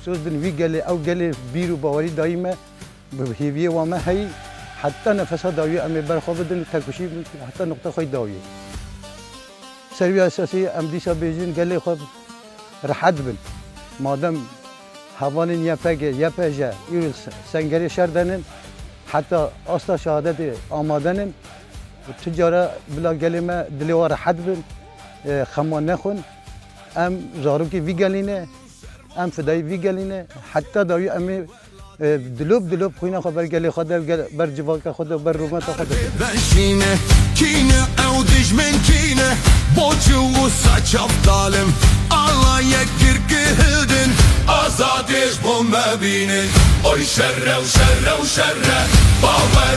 سوزن وی گله او گله بیرو باوری دایمه به هیویه و ما هی حتی نفسها داوی امی برخواب بدن تکشی حتی نقطه خواهی داوی سروی اساسی ام دیسا بیجین گله خواب راحت بن مادم هوانین یا پگه یا پجه ایرو سنگری شردنن حتی استا شهادت آمادنن تجاره بلا گله ما دلوا راحت بن خمان نخون ام زاروکی وی گلینه ام فدای وی گلینه حتی داوی امی دلوب خوینا خبر گلی خود بر جواک خود بر رومات خود Benşine kine ev dijmen kine Boçu saçaf dalim Allah yekir gihildin Azadiş bu mebinin Oy şerre şerre şerre Baver